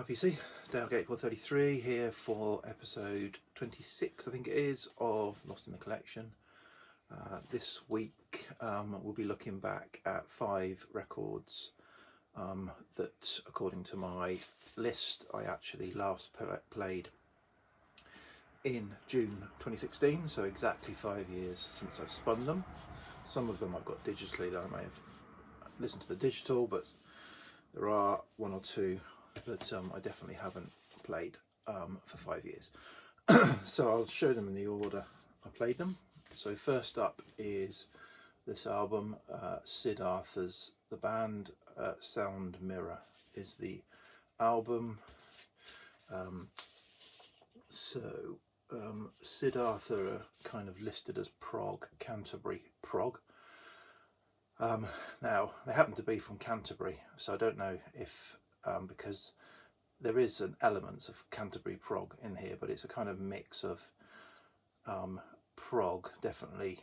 RPC, Dale 433 here for episode 26, I think it is, of Lost in the Collection. This week we'll be looking back at 5 records that, according to my list, I actually last played in June 2016, so exactly 5 years since I've spun them. Some of them I've got digitally that I may have listened to the digital, but there are 1 or 2 that I definitely haven't played for 5 years. So I'll show them in the order I played them. So first up is this album, Sid Arthur's The Band, Sound Mirror is the album. Sid Arthur are kind of listed as prog, Canterbury prog. Now, they happen to be from Canterbury, so I don't know if, because there is an element of Canterbury prog in here, but it's a kind of mix of prog, definitely,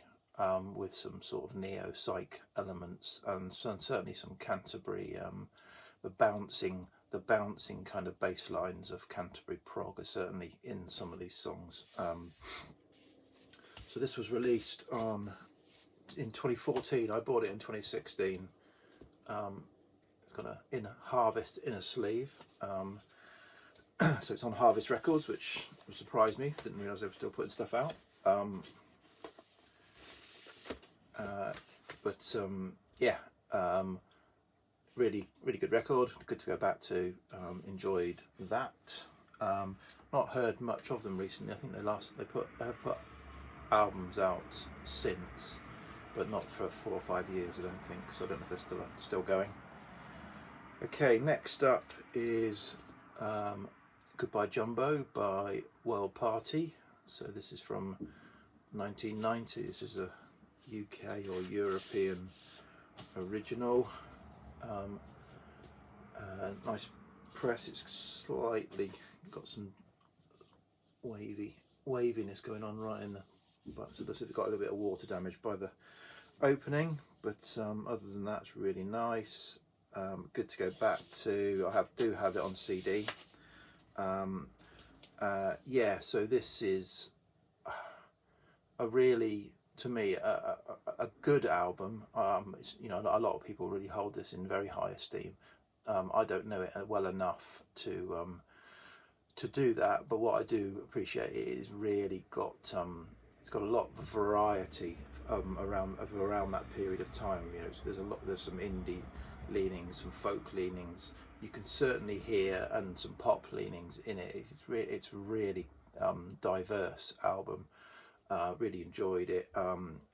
with some sort of neo-psych elements, and certainly some Canterbury, the bouncing kind of bass lines of Canterbury prog are certainly in some of these songs. So this was released in 2014. I bought it in 2016. It's got a Harvest inner sleeve. So it's on Harvest Records, which surprised me. Didn't realise they were still putting stuff out. Really good record. Good to go back to. Enjoyed that. Not heard much of them recently. I think they have put albums out since, but not for 4 or 5 years, I don't think. So I don't know if they're still going. Okay, next up is Goodbye Jumbo by World Party. So this is from 1990. This is a UK or European original. Nice press. It's slightly got some waviness going on right in the, but so they've got a little bit of water damage by the opening, but other than that, it's really nice. Good to go back to. I do have it on CD. So this is a really, to me, a good album. It's, a lot of people really hold this in very high esteem. I don't know it well enough to do that, but what I do appreciate it is really got it's got a lot of variety around that period of time. So there's some indie leanings, some folk leanings. You can certainly hear, and some pop leanings in it. It's really diverse album. Really enjoyed it.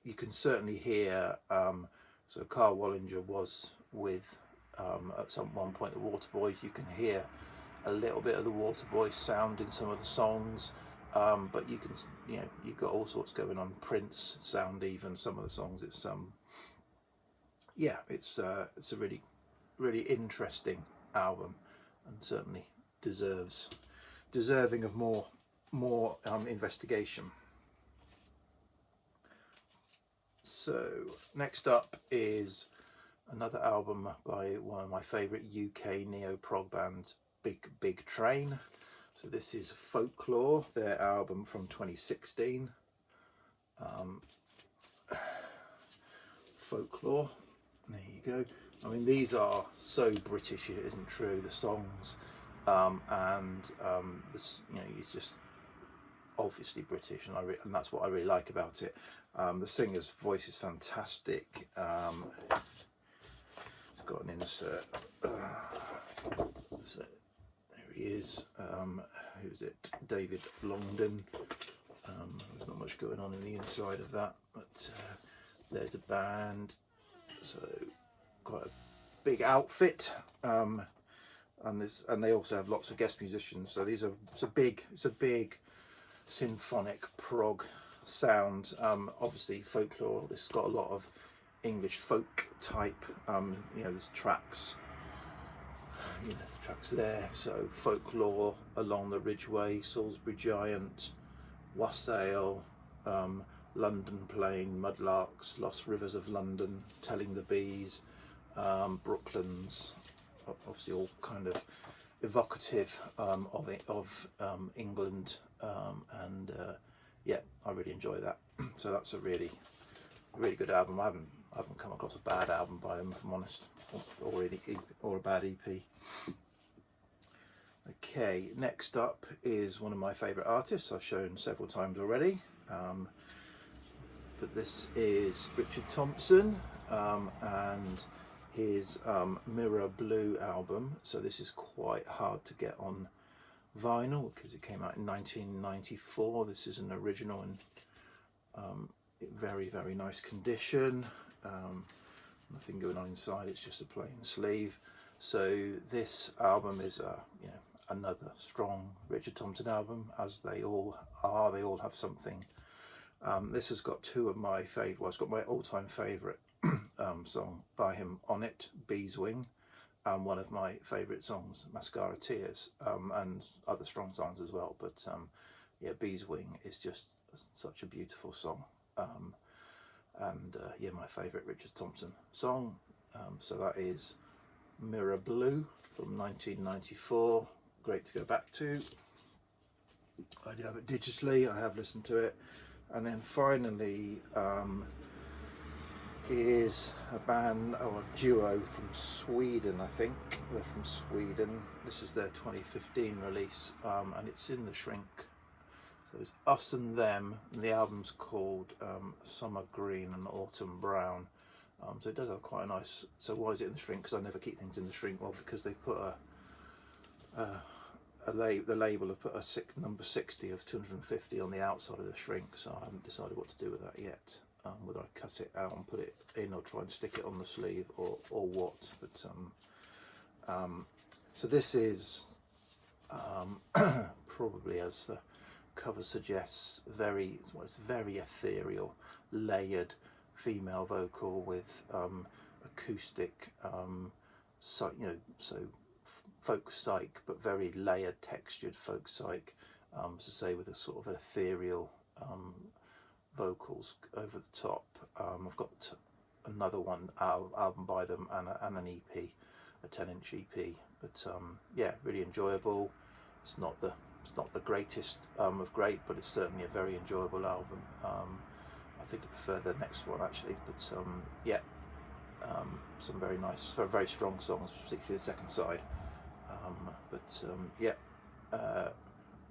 You can certainly hear. So Carl Wallinger was with at one point the Waterboys. You can hear a little bit of the Waterboys sound in some of the songs, but you can, you've got all sorts going on. Prince sound, even some of the songs. It's it's a really interesting album, and certainly deserving of more investigation. So next up is another album by one of my favourite UK neo-prog bands, Big Train. So this is Folklore, their album from 2016. Folklore, there you go. I mean, these are so British, it isn't true, the songs, this, it's just obviously British, and that's what I really like about it. The singer's voice is fantastic. It's got an insert. So there he is. Who's it? David Longdon. There's not much going on in the inside of that, but there's a band. So quite a big outfit. And they also have lots of guest musicians. So it's a big symphonic prog sound. Obviously Folklore, this has got a lot of English folk type, there's tracks there. So Folklore, Along the Ridgeway, Salisbury Giant, Wassail, London Plain, Mudlarks, Lost Rivers of London, Telling the Bees, Brooklands, obviously all kind of evocative of England, and yeah, I really enjoy that. So that's a really good album. I haven't come across a bad album by them, if I'm honest, or a bad EP. Okay, next up is one of my favourite artists I've shown several times already, but this is Richard Thompson, and his Mirror Blue album. So this is quite hard to get on vinyl because it came out in 1994. This is an original and very nice condition. Nothing going on inside, it's just a plain sleeve. So this album is another strong Richard Thompson album, as they all are. They all have something. This has got two of my favourite, well, it's got my all-time favourite song by him on it, Bee's Wing, and one of my favourite songs, Mascara Tears, and other strong songs as well. But yeah, Bee's Wing is just such a beautiful song, and yeah, my favourite Richard Thompson song. So that is Mirror Blue from 1994. Great to go back to. I do have it digitally, I have listened to it. And then finally is a band, or a duo from Sweden, I think. They're from Sweden. This is their 2015 release, and it's in the Shrink. So it's Us and Them, and the album's called Summer Green and Autumn Brown. So it does have quite a nice. So why is it in the Shrink? Because I never keep things in the Shrink. Well, because they put the label have put a number 60 of 250 on the outside of the Shrink. So I haven't decided what to do with that yet. Whether I cut it out and put it in, or try and stick it on the sleeve, or what. But so this is probably, as the cover suggests, it's very ethereal, layered female vocal with acoustic, so folk psych, but very layered, textured folk psych, to say, with a sort of ethereal vocals over the top. I've got another album by them, and an EP, a 10-inch EP. But yeah, really enjoyable. It's not the greatest of great, but it's certainly a very enjoyable album. I think I prefer the next one actually, but yeah, some very nice, very strong songs, particularly the second side. Yeah,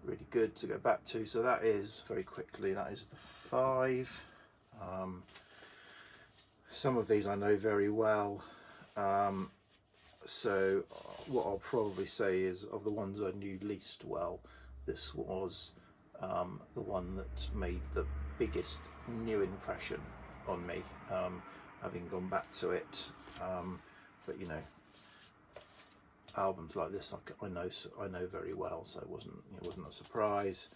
really good to go back to. So that is, very quickly, that is the 5. Some of these I know very well, so what I'll probably say is, of the ones I knew least well, this was the one that made the biggest new impression on me, having gone back to it. But you know, albums like this I know very well, so it wasn't a surprise.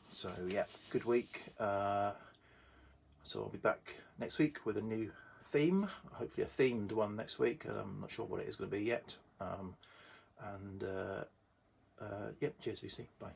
So yeah, good week. So I'll be back next week with a new theme, hopefully a themed one next week. I'm not sure what it is going to be yet. Yeah, cheers VC, bye.